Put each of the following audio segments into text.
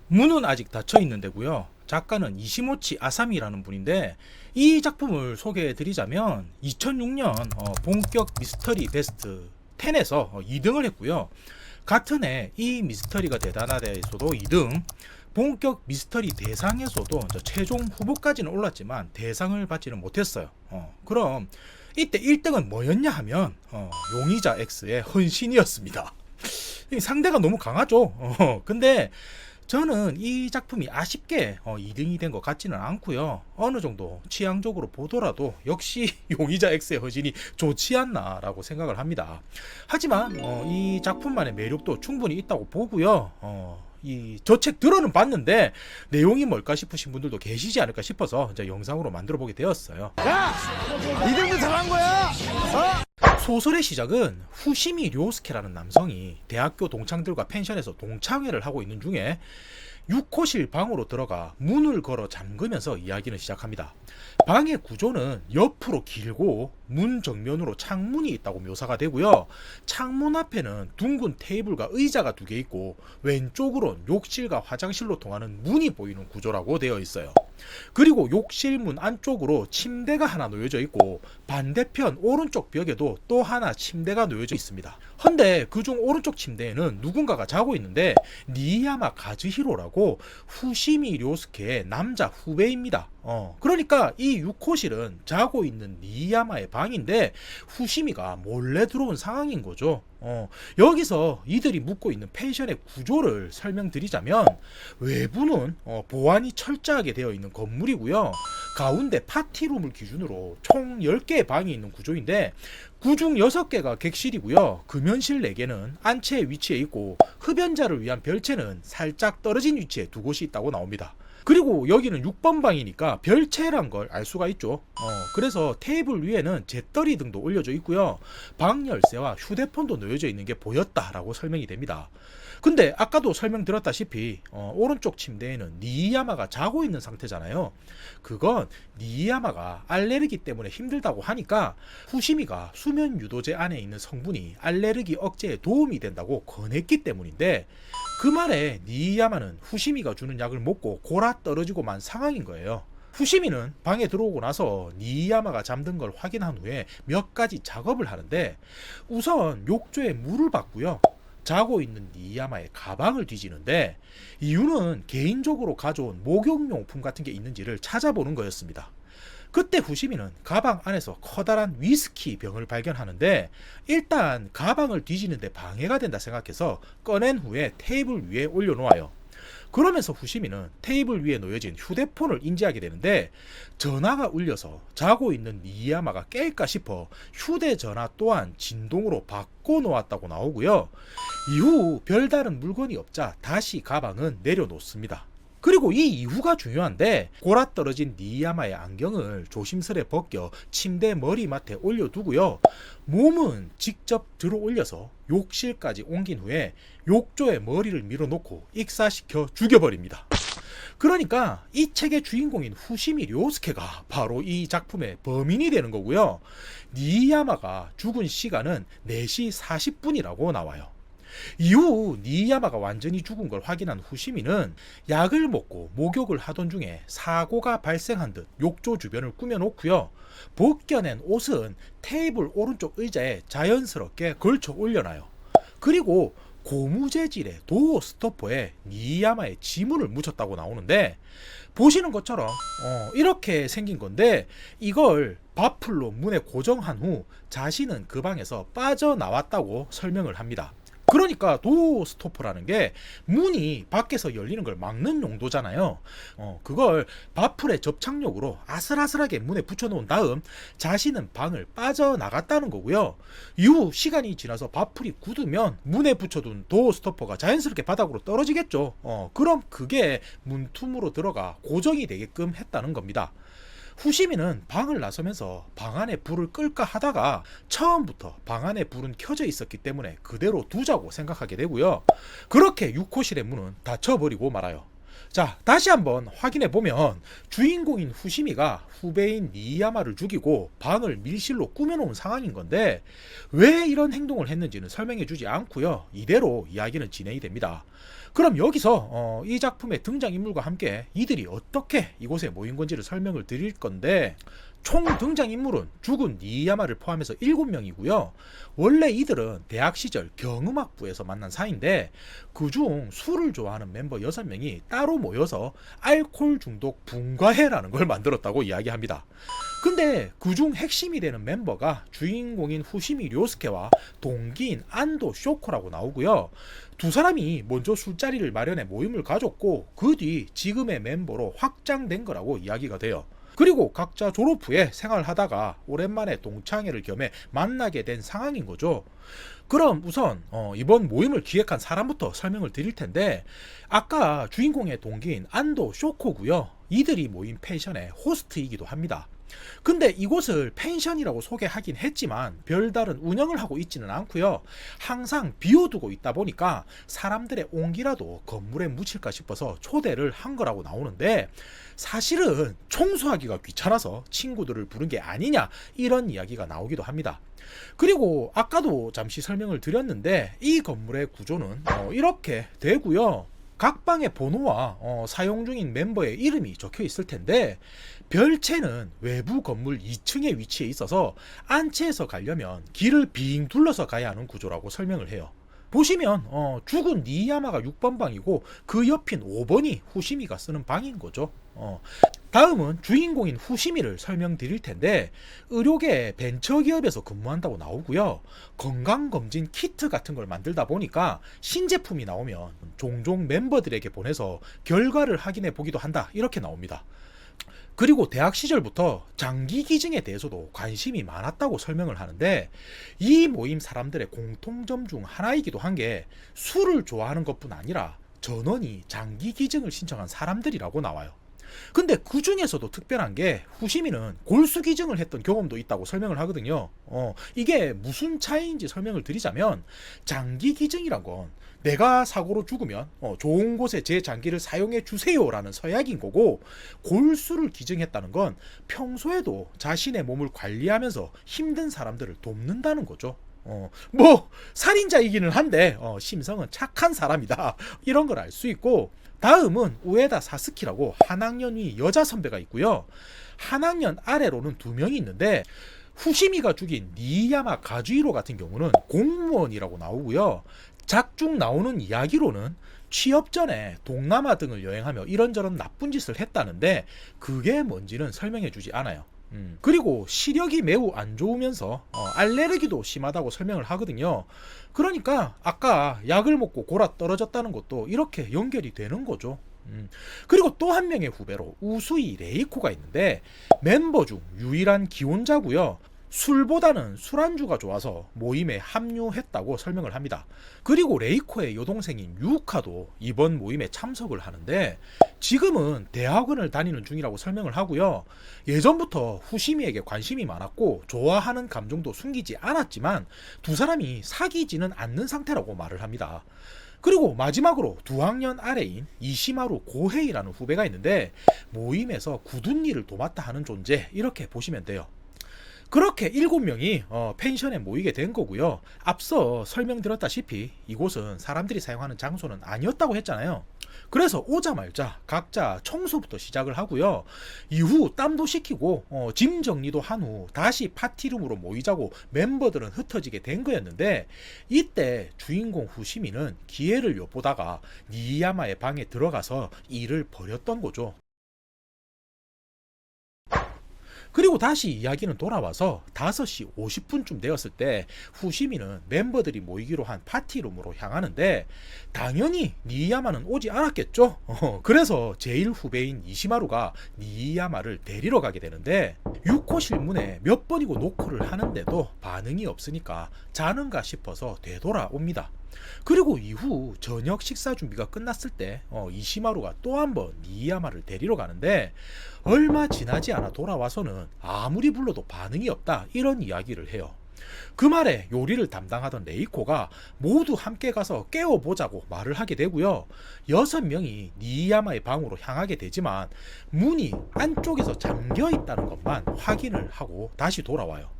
문은 아직 닫혀 있는 데고요. 작가는 이시모치 아사미라는 분인데, 이 작품을 소개해 드리자면 2006년 본격 미스터리 베스트 10에서 2등을 했고요. 같은 해 이 미스터리가 대단하다에서도 2등, 본격 미스터리 대상에서도 최종 후보까지는 올랐지만 대상을 받지는 못했어요. 그럼 이때 1등은 뭐였냐 하면 용의자 X의 헌신이었습니다. 상대가 너무 강하죠. 근데 저는 이 작품이 아쉽게 2등이 된 것 같지는 않고요. 어느 정도 취향적으로 보더라도 역시 용의자 X의 허진이 좋지 않나라고 생각을 합니다. 하지만 이 작품만의 매력도 충분히 있다고 보고요. 이 저 책 들어는 봤는데 내용이 뭘까 싶으신 분들도 계시지 않을까 싶어서 이제 영상으로 만들어 보게 되었어요. 야! 이등도 잘한 거야! 소설의 시작은 후시미 료스케라는 남성이 대학교 동창들과 펜션에서 동창회를 하고 있는 중에 6호실 방으로 들어가 문을 걸어 잠그면서 이야기는 시작합니다. 방의 구조는 옆으로 길고 문 정면으로 창문이 있다고 묘사가 되고요. 창문 앞에는 둥근 테이블과 의자가 2개 있고 왼쪽으론 욕실과 화장실로 통하는 문이 보이는 구조라고 되어 있어요. 그리고 욕실 문 안쪽으로 침대가 하나 놓여져 있고 반대편 오른쪽 벽에도 또 하나 침대가 놓여져 있습니다. 헌데 그중 오른쪽 침대에는 누군가가 자고 있는데 니야마 가즈히로라고 후시미 료스케의 남자 후배입니다. 그러니까 이 6호실은 자고 있는 니야마의 방인데 후시미가 몰래 들어온 상황인 거죠. 여기서 이들이 묵고 있는 펜션의 구조를 설명드리자면 외부는 보안이 철저하게 되어 있는 건물이고요. 가운데 파티룸을 기준으로 총 10개의 방이 있는 구조인데 그중 6개가 객실이고요. 금연실 4개는 안채의 위치에 있고 흡연자를 위한 별채는 살짝 떨어진 위치에 2곳이 있다고 나옵니다. 그리고 여기는 6번 방이니까 별채란 걸 알 수가 있죠. 그래서 테이블 위에는 재떨이 등도 올려져 있고요. 방 열쇠와 휴대폰도 놓여져 있는 게 보였다라고 설명이 됩니다. 근데 아까도 설명드렸다시피 오른쪽 침대에는 니이야마가 자고 있는 상태잖아요. 그건 니이야마가 알레르기 때문에 힘들다고 하니까 후시미가 수면 유도제 안에 있는 성분이 알레르기 억제에 도움이 된다고 권했기 때문인데, 그 말에 니이야마는 후시미가 주는 약을 먹고 골아 떨어지고 만 상황인 거예요. 후시미는 방에 들어오고 나서 니이야마가 잠든 걸 확인한 후에 몇 가지 작업을 하는데, 우선 욕조에 물을 받고요. 자고 있는 니이야마의 가방을 뒤지는데 이유는 개인적으로 가져온 목욕용품 같은 게 있는지를 찾아보는 거였습니다. 그때 후시미는 가방 안에서 커다란 위스키 병을 발견하는데 일단 가방을 뒤지는데 방해가 된다 생각해서 꺼낸 후에 테이블 위에 올려놓아요. 그러면서 후시미는 테이블 위에 놓여진 휴대폰을 인지하게 되는데 전화가 울려서 자고 있는 니이야마가 깰까 싶어 휴대전화 또한 진동으로 바꿔 놓았다고 나오고요. 이후 별다른 물건이 없자 다시 가방은 내려놓습니다. 그리고 이 이후가 중요한데 골아 떨어진 니이야마의 안경을 조심스레 벗겨 침대 머리맡에 올려두고요. 몸은 직접 들어 올려서 욕실까지 옮긴 후에 욕조에 머리를 밀어놓고 익사시켜 죽여버립니다. 그러니까 이 책의 주인공인 후시미 료스케가 바로 이 작품의 범인이 되는 거고요. 니이야마가 죽은 시간은 4시 40분이라고 나와요. 이후 니이야마가 완전히 죽은 걸 확인한 후시미는 약을 먹고 목욕을 하던 중에 사고가 발생한 듯 욕조 주변을 꾸며놓고요. 벗겨낸 옷은 테이블 오른쪽 의자에 자연스럽게 걸쳐 올려놔요. 그리고 고무 재질의 도어 스토퍼에 니이야마의 지문을 묻혔다고 나오는데, 보시는 것처럼 이렇게 생긴 건데 이걸 바플로 문에 고정한 후 자신은 그 방에서 빠져나왔다고 설명을 합니다. 그러니까 도어 스토퍼라는 게 문이 밖에서 열리는 걸 막는 용도잖아요. 그걸 바풀의 접착력으로 아슬아슬하게 문에 붙여놓은 다음 자신은 방을 빠져나갔다는 거고요. 이후 시간이 지나서 바풀이 굳으면 문에 붙여둔 도어 스토퍼가 자연스럽게 바닥으로 떨어지겠죠. 그럼 그게 문틈으로 들어가 고정이 되게끔 했다는 겁니다. 후시미는 방을 나서면서 방 안에 불을 끌까 하다가 처음부터 방 안에 불은 켜져 있었기 때문에 그대로 두자고 생각하게 되고요. 그렇게 6호실의 문은 닫혀버리고 말아요. 자, 다시 한번 확인해 보면 주인공인 후시미가 후배인 니이야마를 죽이고 방을 밀실로 꾸며놓은 상황인 건데 왜 이런 행동을 했는지는 설명해 주지 않고요. 이대로 이야기는 진행이 됩니다. 그럼 여기서 이 작품의 등장인물과 함께 이들이 어떻게 이곳에 모인 건지를 설명을 드릴 건데, 총 등장인물은 죽은 니이야마를 포함해서 7명이고요. 원래 이들은 대학 시절 경음악부에서 만난 사이인데, 그중 술을 좋아하는 멤버 6명이 따로 모여서 알코올 중독 분과회라는 걸 만들었다고 이야기합니다. 근데 그중 핵심이 되는 멤버가 주인공인 후시미 료스케와 동기인 안도 쇼코라고 나오고요. 두 사람이 먼저 술자리를 마련해 모임을 가졌고, 그 뒤 지금의 멤버로 확장된 거라고 이야기가 돼요. 그리고 각자 졸업 후에 생활하다가 오랜만에 동창회를 겸해 만나게 된 상황인 거죠. 그럼 우선 이번 모임을 기획한 사람부터 설명을 드릴 텐데, 아까 주인공의 동기인 안도 쇼코고요. 이들이 모인 펜션의 호스트이기도 합니다. 근데 이곳을 펜션이라고 소개하긴 했지만 별다른 운영을 하고 있지는 않고요. 항상 비워두고 있다 보니까 사람들의 온기라도 건물에 묻힐까 싶어서 초대를 한 거라고 나오는데, 사실은 청소하기가 귀찮아서 친구들을 부른 게 아니냐, 이런 이야기가 나오기도 합니다. 그리고 아까도 잠시 설명을 드렸는데, 이 건물의 구조는 이렇게 되고요. 각 방의 번호와 사용 중인 멤버의 이름이 적혀 있을 텐데, 별채는 외부 건물 2층에 위치해 있어서 안채에서 가려면 길을 빙 둘러서 가야 하는 구조라고 설명을 해요. 보시면 죽은 니이야마가 6번 방이고 그 옆인 5번이 후시미가 쓰는 방인 거죠. 다음은 주인공인 후시미를 설명드릴 텐데, 의료계 벤처기업에서 근무한다고 나오고요. 건강검진 키트 같은 걸 만들다 보니까 신제품이 나오면 종종 멤버들에게 보내서 결과를 확인해 보기도 한다, 이렇게 나옵니다. 그리고 대학 시절부터 장기 기증에 대해서도 관심이 많았다고 설명을 하는데, 이 모임 사람들의 공통점 중 하나이기도 한 게 술을 좋아하는 것뿐 아니라 전원이 장기 기증을 신청한 사람들이라고 나와요. 근데 그 중에서도 특별한 게 후시미는 골수 기증을 했던 경험도 있다고 설명을 하거든요. 이게 무슨 차이인지 설명을 드리자면, 장기 기증이란 건 내가 사고로 죽으면 좋은 곳에 제 장기를 사용해 주세요 라는 서약인 거고, 골수를 기증했다는 건 평소에도 자신의 몸을 관리하면서 힘든 사람들을 돕는다는 거죠. 뭐 살인자이기는 한데 심성은 착한 사람이다, 이런 걸 알 수 있고, 다음은 우에다 사스키라고 한 학년 위 여자 선배가 있고요. 한 학년 아래로는 2명이 있는데, 후시미가 죽인 니이야마 가주이로 같은 경우는 공무원이라고 나오고요. 작중 나오는 이야기로는 취업 전에 동남아 등을 여행하며 이런저런 나쁜 짓을 했다는데, 그게 뭔지는 설명해 주지 않아요. 그리고 시력이 매우 안 좋으면서 알레르기도 심하다고 설명을 하거든요. 그러니까 아까 약을 먹고 골아 떨어졌다는 것도 이렇게 연결이 되는 거죠. 그리고 또 한 명의 후배로 우수이 레이코가 있는데, 멤버 중 유일한 기혼자고요. 술보다는 술안주가 좋아서 모임에 합류했다고 설명을 합니다. 그리고 레이코의 여동생인 유카도 이번 모임에 참석을 하는데, 지금은 대학원을 다니는 중이라고 설명을 하고요. 예전부터 후시미에게 관심이 많았고 좋아하는 감정도 숨기지 않았지만 두 사람이 사귀지는 않는 상태라고 말을 합니다. 그리고 마지막으로 2학년 아래인 이시마루 고헤이라는 후배가 있는데, 모임에서 굳은 일을 도맡아 하는 존재, 이렇게 보시면 돼요. 그렇게 7명이 펜션에 모이게 된 거고요. 앞서 설명드렸다시피 이곳은 사람들이 사용하는 장소는 아니었다고 했잖아요. 그래서 오자말자 각자 청소부터 시작을 하고요. 이후 땀도 식히고 짐 정리도 한 후 다시 파티룸으로 모이자고 멤버들은 흩어지게 된 거였는데, 이때 주인공 후시미는 기회를 엿보다가 니이야마의 방에 들어가서 일을 벌였던 거죠. 그리고 다시 이야기는 돌아와서 5시 50분쯤 되었을 때 후시미는 멤버들이 모이기로 한 파티룸으로 향하는데, 당연히 니이야마는 오지 않았겠죠. 그래서 제일 후배인 이시마루가 니이야마를 데리러 가게 되는데, 6호실 문에 몇 번이고 노크를 하는데도 반응이 없으니까 자는가 싶어서 되돌아옵니다. 그리고 이후 저녁 식사 준비가 끝났을 때 이시마루가 또 한 번 니이야마를 데리러 가는데, 얼마 지나지 않아 돌아와서는 아무리 불러도 반응이 없다, 이런 이야기를 해요. 그 말에 요리를 담당하던 레이코가 모두 함께 가서 깨워보자고 말을 하게 되고요. 6명이 니이야마의 방으로 향하게 되지만 문이 안쪽에서 잠겨 있다는 것만 확인을 하고 다시 돌아와요.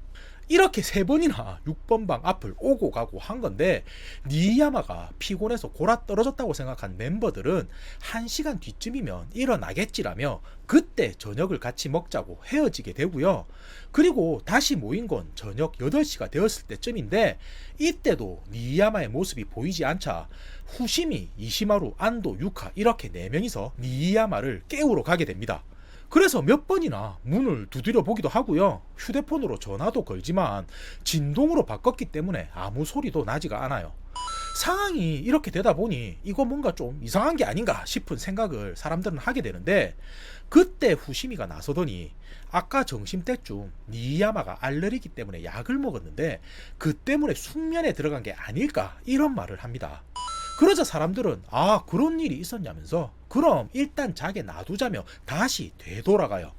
이렇게 3번이나 6번 방 앞을 오고 가고 한 건데, 니이야마가 피곤해서 골아 떨어졌다고 생각한 멤버들은 1시간 뒤쯤이면 일어나겠지라며 그때 저녁을 같이 먹자고 헤어지게 되고요. 그리고 다시 모인 건 저녁 8시가 되었을 때쯤인데, 이때도 니이야마의 모습이 보이지 않자 후시미, 이시마루, 안도, 유카 이렇게 4명이서 니이야마를 깨우러 가게 됩니다. 그래서 몇 번이나 문을 두드려 보기도 하고요. 휴대폰으로 전화도 걸지만 진동으로 바꿨기 때문에 아무 소리도 나지가 않아요. 상황이 이렇게 되다 보니 이거 뭔가 좀 이상한 게 아닌가 싶은 생각을 사람들은 하게 되는데, 그때 후시미가 나서더니 아까 점심때쯤 니이야마가 알레르기 때문에 약을 먹었는데 그 때문에 숙면에 들어간 게 아닐까 이런 말을 합니다. 그러자 사람들은 아, 그런 일이 있었냐면서 그럼 일단 자게 놔두자며 다시 되돌아가요.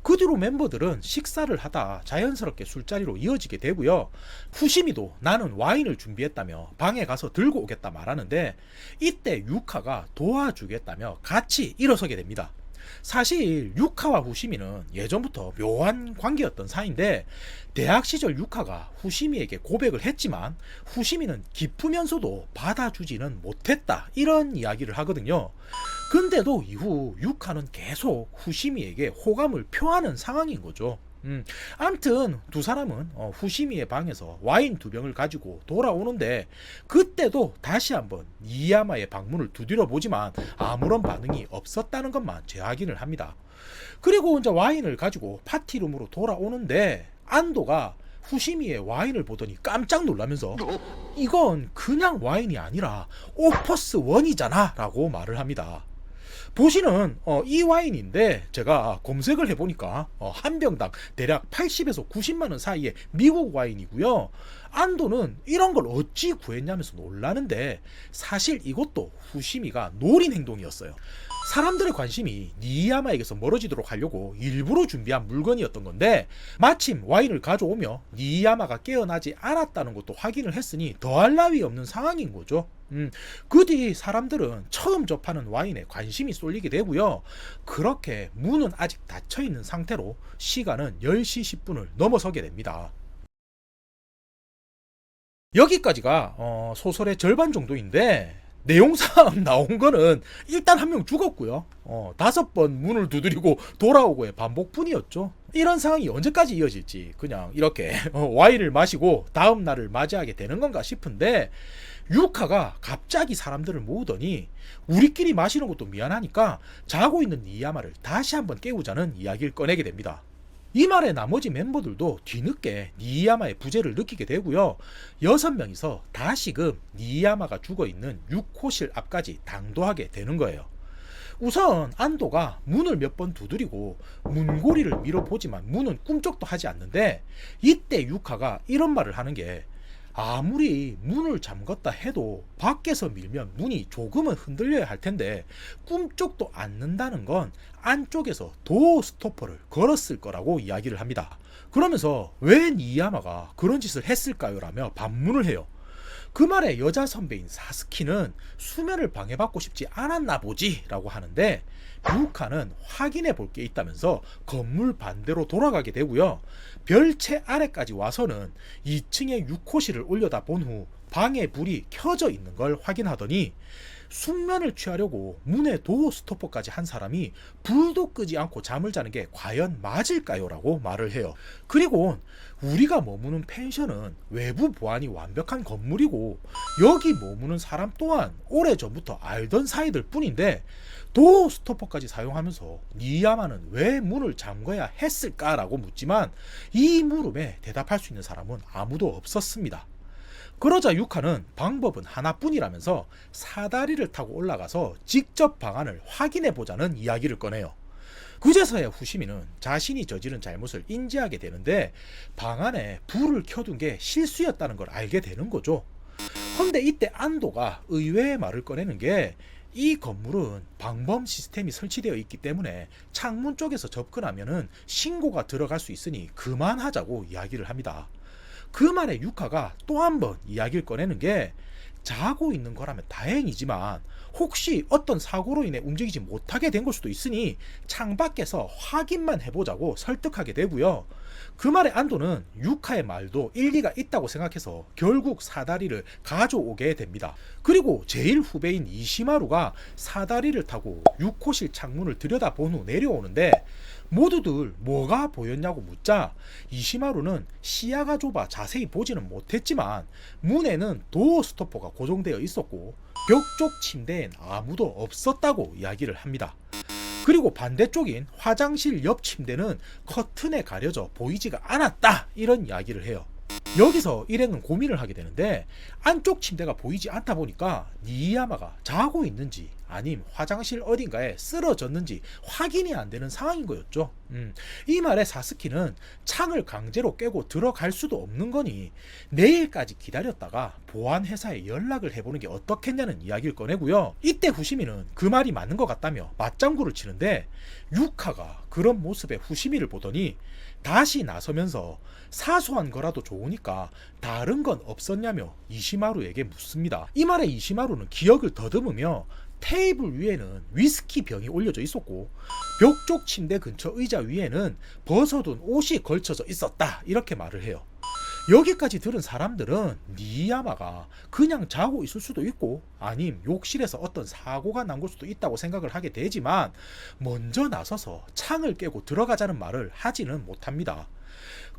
그 뒤로 멤버들은 식사를 하다 자연스럽게 술자리로 이어지게 되고요. 후시미도 나는 와인을 준비했다며 방에 가서 들고 오겠다 말하는데, 이때 유카가 도와주겠다며 같이 일어서게 됩니다. 사실 유카와 후시미는 예전부터 묘한 관계였던 사이인데, 대학 시절 유카가 후시미에게 고백을 했지만 후시미는 기쁘면서도 받아주지는 못했다 이런 이야기를 하거든요. 근데도 이후 유카는 계속 후시미에게 호감을 표하는 상황인 거죠. 아무튼 두 사람은 후시미의 방에서 와인 2병을 가지고 돌아오는데, 그때도 다시 한번 니이야마의 방문을 두드려 보지만 아무런 반응이 없었다는 것만 재확인을 합니다. 그리고 이제 와인을 가지고 파티룸으로 돌아오는데, 안도가 후시미의 와인을 보더니 깜짝 놀라면서 이건 그냥 와인이 아니라 오퍼스 원이잖아 라고 말을 합니다. 보시는 이 와인인데, 제가 검색을 해보니까 한 병당 대략 80에서 90만원 사이의 미국 와인이고요. 안도는 이런 걸 어찌 구했냐면서 놀라는데, 사실 이것도 후시미가 노린 행동이었어요. 사람들의 관심이 니이야마에게서 멀어지도록 하려고 일부러 준비한 물건이었던 건데, 마침 와인을 가져오며 니이야마가 깨어나지 않았다는 것도 확인을 했으니 더할 나위 없는 상황인 거죠. 그 뒤 사람들은 처음 접하는 와인에 관심이 쏠리게 되고요. 그렇게 문은 아직 닫혀있는 상태로 시간은 10시 10분을 넘어서게 됩니다. 여기까지가 소설의 절반 정도인데, 내용상 나온 거는 일단 한 명 죽었고요. 5번 문을 두드리고 돌아오고의 반복뿐이었죠. 이런 상황이 언제까지 이어질지 그냥 이렇게 와인을 마시고 다음 날을 맞이하게 되는 건가 싶은데, 유카가 갑자기 사람들을 모으더니 우리끼리 마시는 것도 미안하니까 자고 있는 니이야마를 다시 한번 깨우자는 이야기를 꺼내게 됩니다. 이 말에 나머지 멤버들도 뒤늦게 니이야마의 부재를 느끼게 되고요. 6명이서 다시금 니이야마가 죽어있는 6호실 앞까지 당도하게 되는 거예요. 우선 안도가 문을 몇 번 두드리고 문고리를 밀어보지만 문은 꿈쩍도 하지 않는데, 이때 유카가 이런 말을 하는 게, 아무리 문을 잠갔다 해도 밖에서 밀면 문이 조금은 흔들려야 할 텐데 꿈쩍도 않는다는 건 안쪽에서 도어 스토퍼를 걸었을 거라고 이야기를 합니다. 그러면서 왜 니이야마가 그런 짓을 했을까요? 라며 반문을 해요. 그 말에 여자 선배인 사스키는 수면을 방해받고 싶지 않았나 보지 라고 하는데, 유카는 확인해 볼 게 있다면서 건물 반대로 돌아가게 되고요. 별채 아래까지 와서는 2층에 6호실을 올려다 본 후 방에 불이 켜져 있는 걸 확인하더니, 숙면을 취하려고 문에 도어 스토퍼까지 한 사람이 불도 끄지 않고 잠을 자는 게 과연 맞을까요? 라고 말을 해요. 그리고 우리가 머무는 펜션은 외부 보안이 완벽한 건물이고 여기 머무는 사람 또한 오래전부터 알던 사이들 뿐인데, 도어 스토퍼까지 사용하면서 니이야마는 왜 문을 잠궈야 했을까라고 묻지만 이 물음에 대답할 수 있는 사람은 아무도 없었습니다. 그러자 유카는 방법은 하나뿐이라면서 사다리를 타고 올라가서 직접 방안을 확인해 보자는 이야기를 꺼내요. 그제서야 후시미는 자신이 저지른 잘못을 인지하게 되는데, 방안에 불을 켜둔 게 실수였다는 걸 알게 되는 거죠. 그런데 이때 안도가 의외의 말을 꺼내는 게, 이 건물은 방범 시스템이 설치되어 있기 때문에 창문 쪽에서 접근하면은 신고가 들어갈 수 있으니 그만하자고 이야기를 합니다. 그 말에 유카가 또 한 번 이야기를 꺼내는 게, 자고 있는 거라면 다행이지만 혹시 어떤 사고로 인해 움직이지 못하게 된 걸 수도 있으니 창밖에서 확인만 해보자고 설득하게 되고요. 그 말에 안도는 유카의 말도 일리가 있다고 생각해서 결국 사다리를 가져오게 됩니다. 그리고 제일 후배인 이시마루가 사다리를 타고 유코실 창문을 들여다본 후 내려오는데 모두들 뭐가 보였냐고 묻자 이시마루는 시야가 좁아 자세히 보지는 못했지만 문에는 도어 스토퍼가 고정되어 있었고 벽 쪽 침대엔 아무도 없었다고 이야기를 합니다. 그리고 반대쪽인 화장실 옆 침대는 커튼에 가려져 보이지가 않았다, 이런 이야기를 해요. 여기서 일행은 고민을 하게 되는데 안쪽 침대가 보이지 않다 보니까 니이야마가 자고 있는지 아님 화장실 어딘가에 쓰러졌는지 확인이 안 되는 상황인 거였죠. 이 말에 사스키는 창을 강제로 깨고 들어갈 수도 없는 거니 내일까지 기다렸다가 보안 회사에 연락을 해보는 게 어떻겠냐는 이야기를 꺼내고요. 이때 후시미는 그 말이 맞는 것 같다며 맞장구를 치는데 유카가 그런 모습의 후시미를 보더니 다시 나서면서 사소한 거라도 좋으니까 다른 건 없었냐며 이시마루에게 묻습니다. 이 말에 이시마루는 기억을 더듬으며 테이블 위에는 위스키 병이 올려져 있었고 벽 쪽 침대 근처 의자 위에는 벗어둔 옷이 걸쳐져 있었다, 이렇게 말을 해요. 여기까지 들은 사람들은 니야마가 그냥 자고 있을 수도 있고 아님 욕실에서 어떤 사고가 난 걸 수도 있다고 생각을 하게 되지만 먼저 나서서 창을 깨고 들어가자는 말을 하지는 못합니다.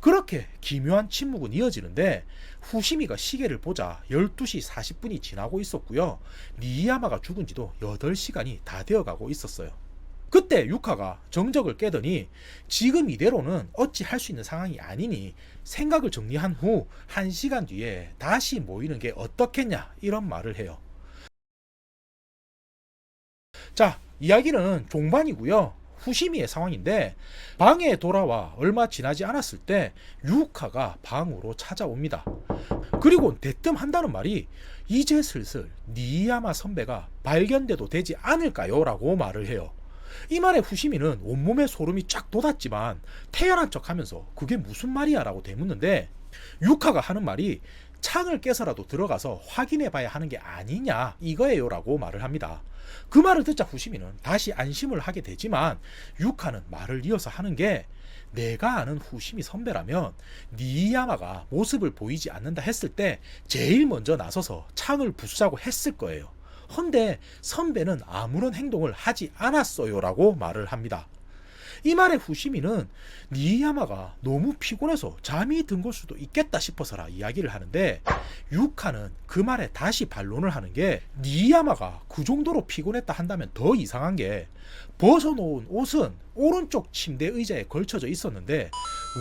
그렇게 기묘한 침묵은 이어지는데 후시미가 시계를 보자 12시 40분이 지나고 있었고요. 니야마가 죽은 지도 8시간이 다 되어가고 있었어요. 그때 유카가 정적을 깨더니 지금 이대로는 어찌 할 수 있는 상황이 아니니 생각을 정리한 후 1시간 뒤에 다시 모이는 게 어떻겠냐, 이런 말을 해요. 자, 이야기는 종반이고요. 후시미의 상황인데 방에 돌아와 얼마 지나지 않았을 때 유카가 방으로 찾아옵니다. 그리고 대뜸 한다는 말이 이제 슬슬 니야마 선배가 발견돼도 되지 않을까요? 라고 말을 해요. 이 말에 후시미는 온몸에 소름이 쫙 돋았지만 태연한 척 하면서 그게 무슨 말이야? 라고 되묻는데 유카가 하는 말이 창을 깨서라도 들어가서 확인해 봐야 하는 게 아니냐, 이거예요 라고 말을 합니다. 그 말을 듣자 후시미는 다시 안심을 하게 되지만 유카는 말을 이어서 하는 게 내가 아는 후시미 선배라면 니야마가 모습을 보이지 않는다 했을 때 제일 먼저 나서서 창을 부수자고 했을 거예요. 헌데 선배는 아무런 행동을 하지 않았어요 라고 말을 합니다. 이 말에 후시미는 니야마가 너무 피곤해서 잠이 든 걸 수도 있겠다 싶어서라 이야기를 하는데 유카는 그 말에 다시 반론을 하는 게 니야마가 그 정도로 피곤했다 한다면 더 이상한 게 벗어놓은 옷은 오른쪽 침대 의자에 걸쳐져 있었는데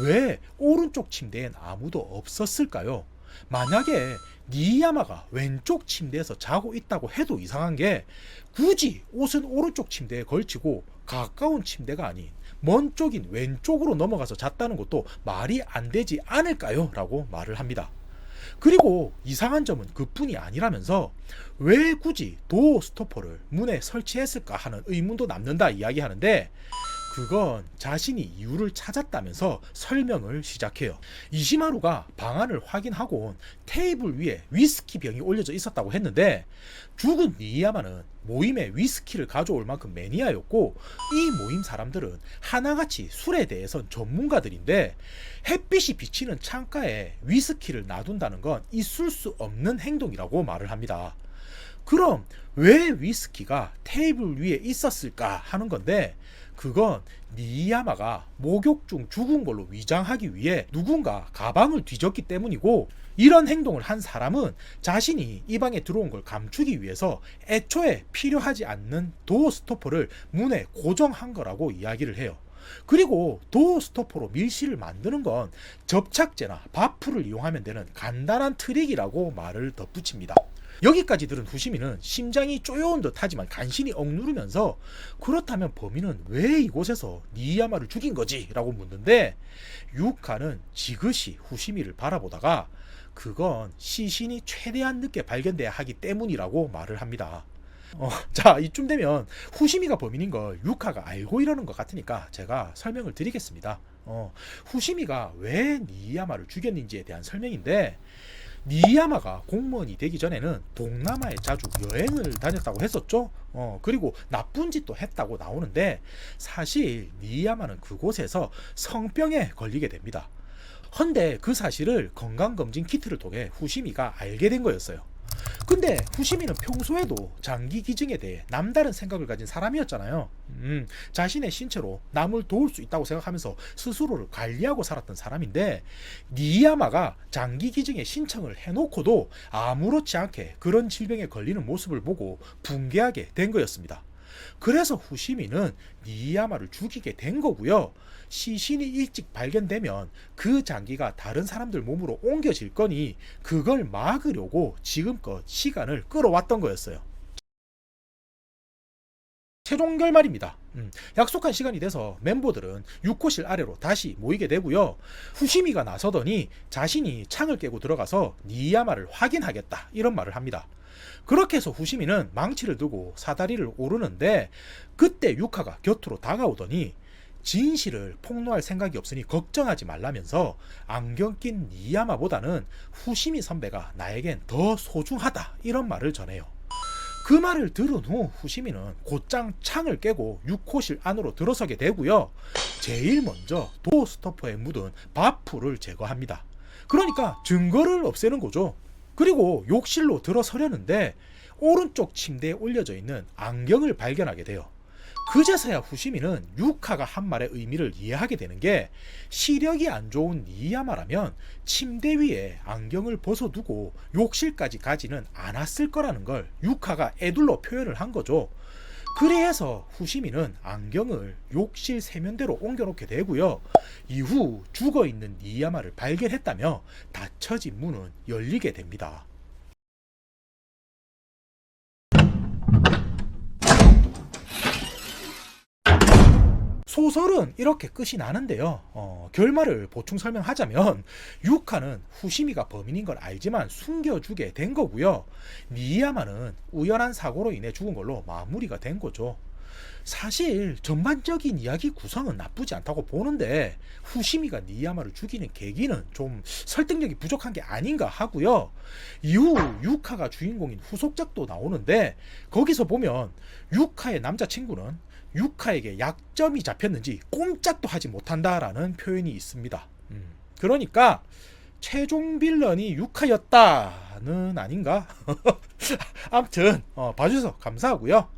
왜 오른쪽 침대엔 아무도 없었을까요? 만약에 니야마가 왼쪽 침대에서 자고 있다고 해도 이상한 게 굳이 옷은 오른쪽 침대에 걸치고 가까운 침대가 아닌 먼 쪽인 왼쪽으로 넘어가서 잤다는 것도 말이 안 되지 않을까요? 라고 말을 합니다. 그리고 이상한 점은 그뿐이 아니라면서 왜 굳이 도어 스토퍼를 문에 설치했을까 하는 의문도 남는다 이야기하는데 그건 자신이 이유를 찾았다면서 설명을 시작해요. 이시마루가 방안을 확인하고 테이블 위에 위스키 병이 올려져 있었다고 했는데 죽은 니야마는 모임에 위스키를 가져올 만큼 매니아였고 이 모임 사람들은 하나같이 술에 대해선 전문가들인데 햇빛이 비치는 창가에 위스키를 놔둔다는 건 있을 수 없는 행동이라고 말을 합니다. 그럼 왜 위스키가 테이블 위에 있었을까 하는 건데 그건 니야마가 목욕 중 죽은 걸로 위장하기 위해 누군가 가방을 뒤졌기 때문이고 이런 행동을 한 사람은 자신이 이 방에 들어온 걸 감추기 위해서 애초에 필요하지 않는 도어 스토퍼를 문에 고정한 거라고 이야기를 해요. 그리고 도어 스토퍼로 밀실을 만드는 건 접착제나 바프를 이용하면 되는 간단한 트릭이라고 말을 덧붙입니다. 여기까지 들은 후시미는 심장이 쪼여온 듯 하지만 간신히 억누르면서 그렇다면 범인은 왜 이곳에서 니야마를 죽인 거지? 라고 묻는데 유카는 지그시 후시미를 바라보다가 그건 시신이 최대한 늦게 발견돼야 하기 때문이라고 말을 합니다. 자, 이쯤 되면 후시미가 범인인 걸 유카가 알고 이러는 것 같으니까 제가 설명을 드리겠습니다. 후시미가 왜 니야마를 죽였는지에 대한 설명인데 니야마가 공무원이 되기 전에는 동남아에 자주 여행을 다녔다고 했었죠. 그리고 나쁜 짓도 했다고 나오는데 사실 니야마는 그곳에서 성병에 걸리게 됩니다. 헌데 그 사실을 건강검진 키트를 통해 후시미가 알게 된 거였어요. 근데 후시미는 평소에도 장기 기증에 대해 남다른 생각을 가진 사람이었잖아요. 자신의 신체로 남을 도울 수 있다고 생각하면서 스스로를 관리하고 살았던 사람인데 니야마가 장기 기증에 신청을 해놓고도 아무렇지 않게 그런 질병에 걸리는 모습을 보고 붕괴하게 된 거였습니다. 그래서 후시미는 니야마를 죽이게 된 거고요. 시신이 일찍 발견되면 그 장기가 다른 사람들 몸으로 옮겨질 거니 그걸 막으려고 지금껏 시간을 끌어왔던 거였어요. 최종 결말입니다. 약속한 시간이 돼서 멤버들은 6호실 아래로 다시 모이게 되고요. 후시미가 나서더니 자신이 창을 깨고 들어가서 니야마를 확인하겠다 이런 말을 합니다. 그렇게 해서 후시미는 망치를 들고 사다리를 오르는데 그때 유카가 곁으로 다가오더니 진실을 폭로할 생각이 없으니 걱정하지 말라면서 안경 낀 니야마보다는 후시미 선배가 나에겐 더 소중하다 이런 말을 전해요. 그 말을 들은 후 후시미는 곧장 창을 깨고 6호실 안으로 들어서게 되고요. 제일 먼저 도어 스토퍼에 묻은 바프를 제거합니다. 그러니까 증거를 없애는 거죠. 그리고 욕실로 들어서려는데 오른쪽 침대에 올려져 있는 안경을 발견하게 돼요. 그제서야 후시미는 유카가 한 말의 의미를 이해하게 되는 게 시력이 안 좋은 니야마라면 침대 위에 안경을 벗어두고 욕실까지 가지는 않았을 거라는 걸 유카가 애둘러 표현을 한 거죠. 그래서 후시미는 안경을 욕실 세면대로 옮겨놓게 되고요. 이후 죽어있는 니야마를 발견했다며 닫혀진 문은 열리게 됩니다. 소설은 이렇게 끝이 나는데요. 결말을 보충 설명하자면 유카는 후시미가 범인인 걸 알지만 숨겨주게 된 거고요. 니야마는 우연한 사고로 인해 죽은 걸로 마무리가 된 거죠. 사실 전반적인 이야기 구성은 나쁘지 않다고 보는데 후시미가 니야마를 죽이는 계기는 좀 설득력이 부족한 게 아닌가 하고요. 이후 유카가 주인공인 후속작도 나오는데 거기서 보면 유카의 남자친구는 유카에게 약점이 잡혔는지 꼼짝도 하지 못한다라는 표현이 있습니다. 그러니까 최종 빌런이 유카였다는 아닌가? 아무튼 봐주셔서 감사하고요.